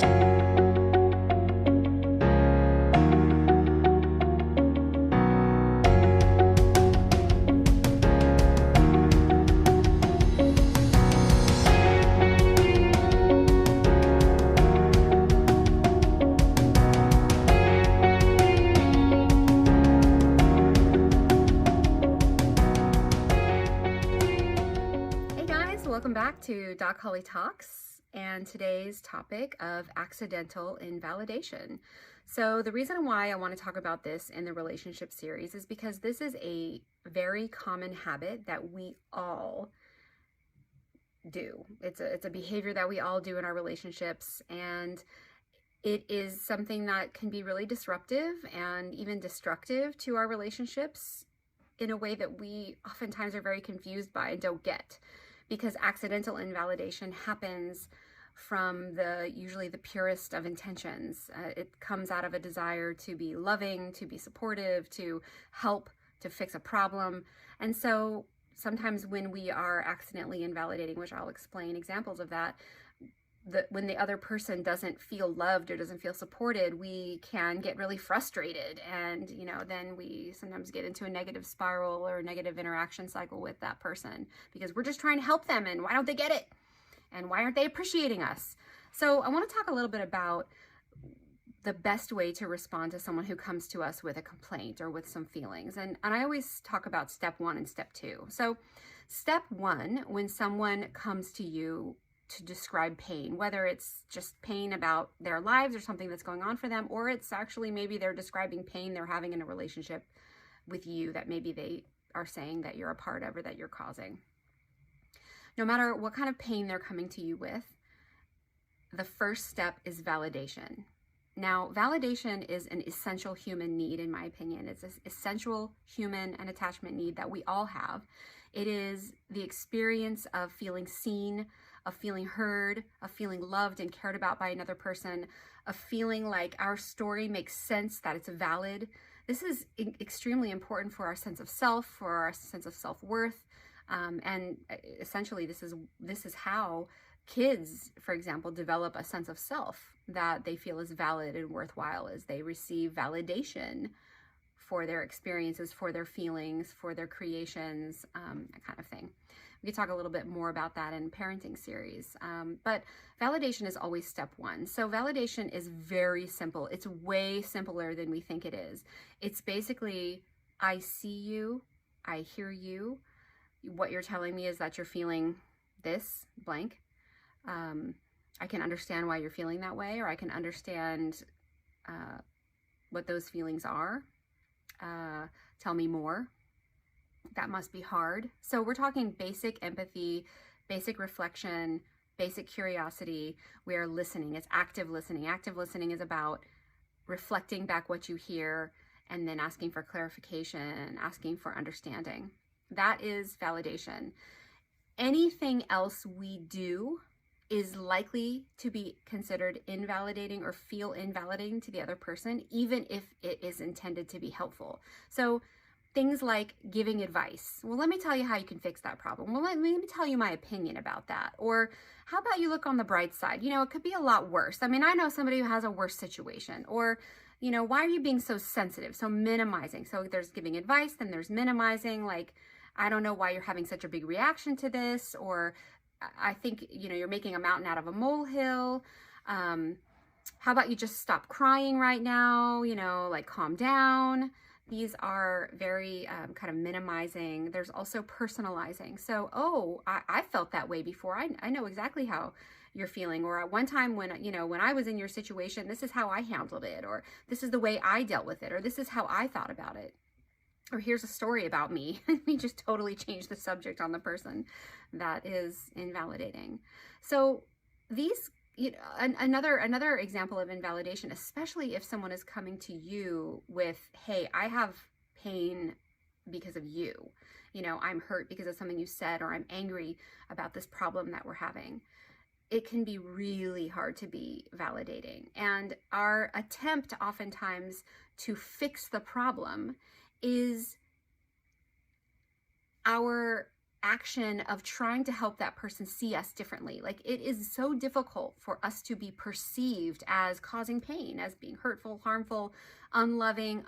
Welcome back to Doc Holley Talks and today's topic of accidental invalidation. So the reason why I want to talk about this in the relationship series is because this is a very common habit that we all do. It's a behavior that we all do in our relationships, and it is something that can be really disruptive and even destructive to our relationships in a way that we oftentimes are very confused by and don't get. Because accidental invalidation happens from usually the purest of intentions. It comes out of a desire to be loving, to be supportive, to help, to fix a problem. And so sometimes when we are accidentally invalidating, which I'll explain examples of that, when the other person doesn't feel loved or doesn't feel supported, we can get really frustrated, and then we sometimes get into a negative spiral or a negative interaction cycle with that person because we're just trying to help them, and why don't they get it, and why aren't they appreciating us? So I want to talk a little bit about the best way to respond to someone who comes to us with a complaint or with some feelings, and I always talk about step 1 and step 2. So step 1, when someone comes to you to describe pain, whether it's just pain about their lives or something that's going on for them, or it's actually maybe they're describing pain they're having in a relationship with you that maybe they are saying that you're a part of or that you're causing. No matter what kind of pain they're coming to you with, the first step is validation. Now, validation is an essential human need, in my opinion. It's an essential human and attachment need that we all have. It is the experience of feeling seen, of feeling heard, of feeling loved and cared about by another person, of feeling like our story makes sense, that it's valid. This is extremely important for our sense of self, for our sense of self-worth, and essentially this is how kids, for example, develop a sense of self that they feel is valid and worthwhile, as they receive validation for their experiences, for their feelings, for their creations, that kind of thing. We could talk a little bit more about that in parenting series, but validation is always step 1. So validation is very simple. It's way simpler than we think it is. It's basically, I see you, I hear you. What you're telling me is that you're feeling this blank. I can understand why you're feeling that way, or I can understand what those feelings are. Tell me more. That must be hard. So we're talking basic empathy, basic reflection, basic curiosity. We are listening. It's active listening. Active listening is about reflecting back what you hear and then asking for clarification and asking for understanding. That is validation. Anything else we do is likely to be considered invalidating or feel invalidating to the other person, even if it is intended to be helpful. So things like giving advice. Well, let me tell you how you can fix that problem. Well, let me tell you my opinion about that. Or how about you look on the bright side? It could be a lot worse. I mean, I know somebody who has a worse situation. Or, why are you being so sensitive, so minimizing? So there's giving advice, then there's minimizing, like, I don't know why you're having such a big reaction to this, or I think, you're making a mountain out of a molehill. How about you just stop crying right now? Like, calm down. These are very kind of minimizing. There's also personalizing. So, I felt that way before. I know exactly how you're feeling. Or at one time when I was in your situation, this is how I handled it. Or this is the way I dealt with it. Or this is how I thought about it. Or here's a story about me. We just totally change the subject on the person. That is invalidating. So these, another example of invalidation, especially if someone is coming to you with, hey, I have pain because of you. I'm hurt because of something you said, or I'm angry about this problem that we're having. It can be really hard to be validating. And our attempt oftentimes to fix the problem is our action of trying to help that person see us differently. Like, it is so difficult for us to be perceived as causing pain, as being hurtful, harmful, unloving,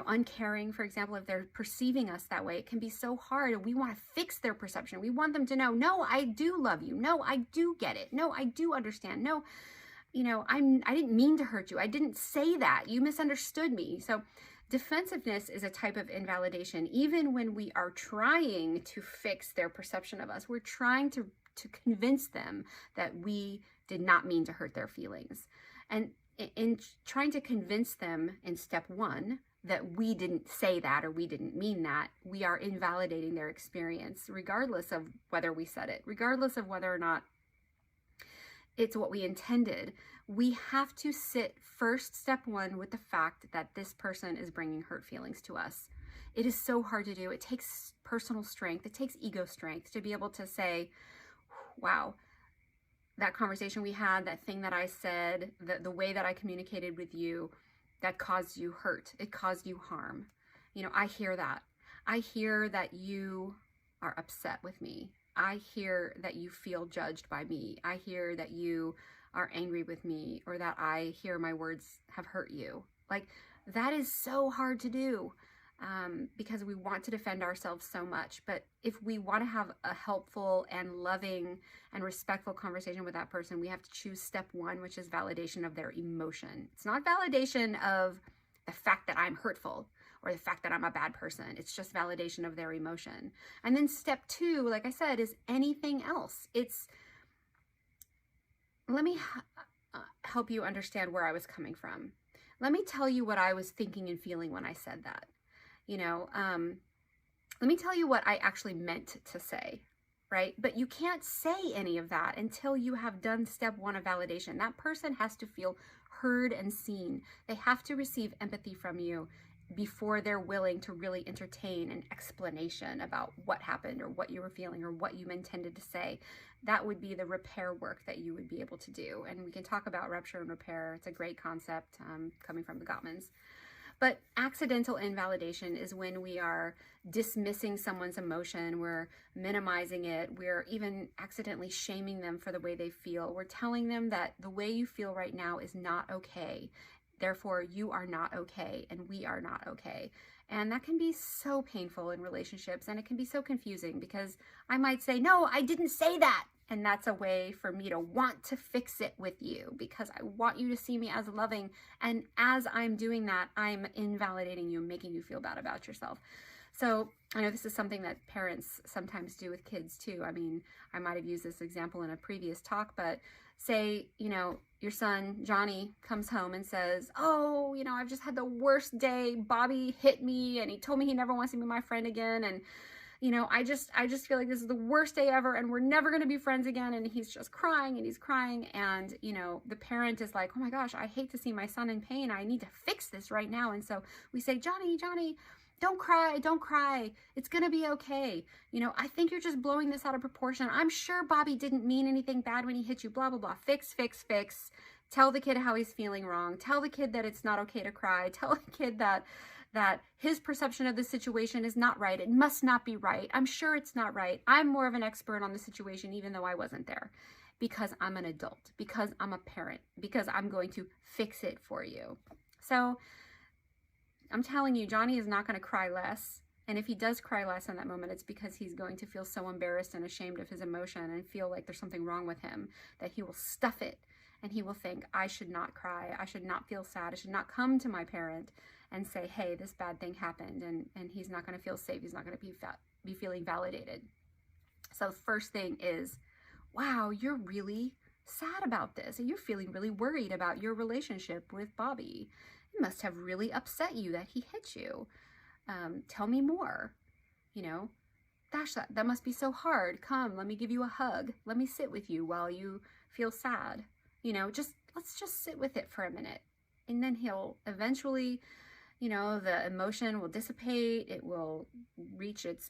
uncaring, for example. If they're perceiving us that way, it can be so hard, and we want to fix their perception. We want them to know, no, I do love you. No, I do get it. No, I do understand. No, I didn't mean to hurt you. I didn't say that. You misunderstood me. So defensiveness is a type of invalidation. Even when we are trying to fix their perception of us, we're trying to convince them that we did not mean to hurt their feelings. And in trying to convince them in step one that we didn't say that or we didn't mean that, we are invalidating their experience, regardless of whether we said it, regardless of whether or not it's what we intended. We have to sit first, step one, with the fact that this person is bringing hurt feelings to us. It is so hard to do. It takes personal strength. It takes ego strength to be able to say, wow, that conversation we had, that thing that I said, the way that I communicated with you, that caused you hurt. It caused you harm. I hear that. I hear that you are upset with me. I hear that you feel judged by me. I hear that you are angry with me, or that I hear my words have hurt you. Like, that is so hard to do because we want to defend ourselves so much. But if we want to have a helpful and loving and respectful conversation with that person, we have to choose step one, which is validation of their emotion. It's not validation of the fact that I'm hurtful or the fact that I'm a bad person. It's just validation of their emotion. And then step two, like I said, is anything else. Let me help you understand where I was coming from. Let me tell you what I was thinking and feeling when I said that. Let me tell you what I actually meant to say, right? But you can't say any of that until you have done step one of validation. That person has to feel heard and seen. They have to receive empathy from you before they're willing to really entertain an explanation about what happened or what you were feeling or what you intended to say. That would be the repair work that you would be able to do. And we can talk about rupture and repair. It's a great concept coming from the Gottmans. But accidental invalidation is when we are dismissing someone's emotion, we're minimizing it, we're even accidentally shaming them for the way they feel. We're telling them that the way you feel right now is not okay. Therefore, you are not okay, and we are not okay. And that can be so painful in relationships, and it can be so confusing because I might say, no, I didn't say that. And that's a way for me to want to fix it with you because I want you to see me as loving. And as I'm doing that, I'm invalidating you, making you feel bad about yourself. So I know this is something that parents sometimes do with kids too. I mean, I might have used this example in a previous talk, but say, your son, Johnny, comes home and says, oh, I've just had the worst day. Bobby hit me and he told me he never wants to be my friend again. And I just feel like this is the worst day ever and we're never going to be friends again. And he's just crying and he's crying. And, the parent is like, oh my gosh, I hate to see my son in pain. I need to fix this right now. And so we say, Johnny, don't cry. Don't cry. It's going to be okay. I think you're just blowing this out of proportion. I'm sure Bobby didn't mean anything bad when he hit you, blah, blah, blah. Fix. Tell the kid how he's feeling wrong. Tell the kid that it's not okay to cry. Tell the kid that his perception of the situation is not right. It must not be right. I'm sure it's not right. I'm more of an expert on the situation, even though I wasn't there, because I'm an adult, because I'm a parent, because I'm going to fix it for you. So I'm telling you, Johnny is not going to cry less. And if he does cry less in that moment, it's because he's going to feel so embarrassed and ashamed of his emotion and feel like there's something wrong with him, that he will stuff it. And he will think, I should not cry. I should not feel sad. I should not come to my parent and say, hey, this bad thing happened. And he's not going to feel safe. He's not going to be feeling validated. So the first thing is, wow, you're really sad about this. And you're feeling really worried about your relationship with Bobby. It must have really upset you that he hit you. Tell me more. Gosh, that must be so hard. Come, let me give you a hug. Let me sit with you while you feel sad. Let's just sit with it for a minute. And then he'll eventually, the emotion will dissipate. It will reach its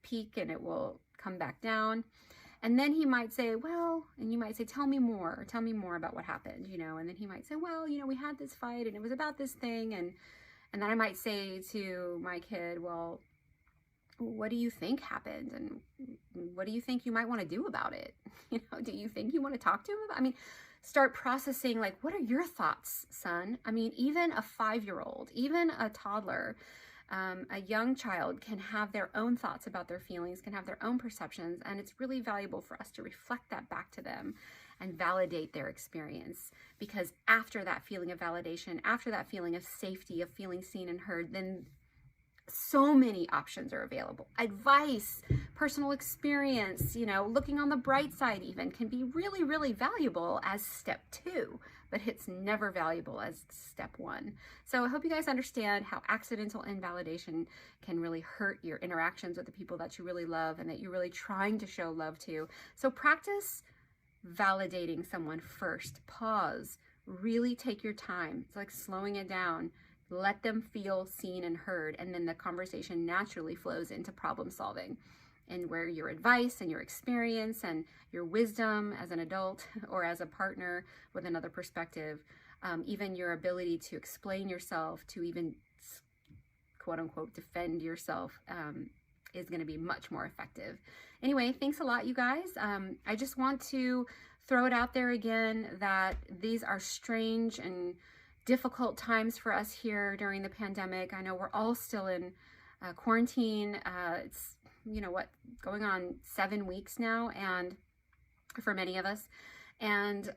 peak and it will come back down. And then he might say, well, and you might say, tell me more about what happened, and then he might say, well, we had this fight and it was about this thing. And then I might say to my kid, well, what do you think happened? And what do you think you might want to do about it? Do you think you want to talk to him about, start processing, like, what are your thoughts, son? Even a 5-year-old, even a toddler, a young child can have their own thoughts about their feelings, can have their own perceptions, and it's really valuable for us to reflect that back to them and validate their experience. Because after that feeling of validation, after that feeling of safety, of feeling seen and heard, then so many options are available. Advice, personal experience, looking on the bright side even can be really, really valuable as step 2, but it's never valuable as step 1. So I hope you guys understand how accidental invalidation can really hurt your interactions with the people that you really love and that you're really trying to show love to. So practice validating someone first. Pause. Really take your time. It's like slowing it down. Let them feel seen and heard, and then the conversation naturally flows into problem solving, and where your advice and your experience and your wisdom as an adult or as a partner with another perspective, even your ability to explain yourself, to even quote unquote defend yourself, is going to be much more effective. Anyway, thanks a lot, you guys. I just want to throw it out there again that these are strange and difficult times for us here during the pandemic. I know we're all still in quarantine. It's, going on 7 weeks now, and for many of us, and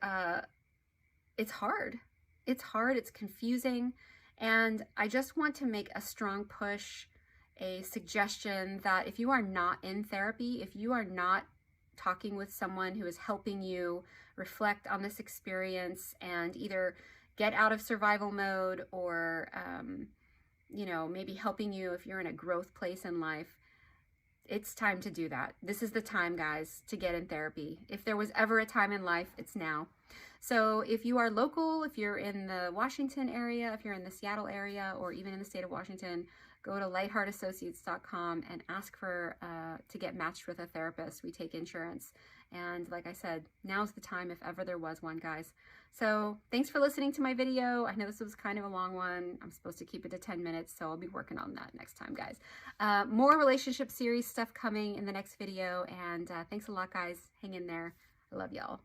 it's hard. It's hard, it's confusing, and I just want to make a strong push, a suggestion that if you are not in therapy, if you are not talking with someone who is helping you reflect on this experience and either get out of survival mode or, maybe helping you if you're in a growth place in life, it's time to do that. This is the time, guys, to get in therapy. If there was ever a time in life, it's now. So if you are local, if you're in the Washington area, if you're in the Seattle area, or even in the state of Washington, go to lightheartassociates.com and ask for to get matched with a therapist. We take insurance. And like I said, now's the time if ever there was one, guys. So thanks for listening to my video. I know this was kind of a long one. I'm supposed to keep it to 10 minutes, so I'll be working on that next time, guys. More relationship series stuff coming in the next video. And thanks a lot, guys. Hang in there. I love y'all.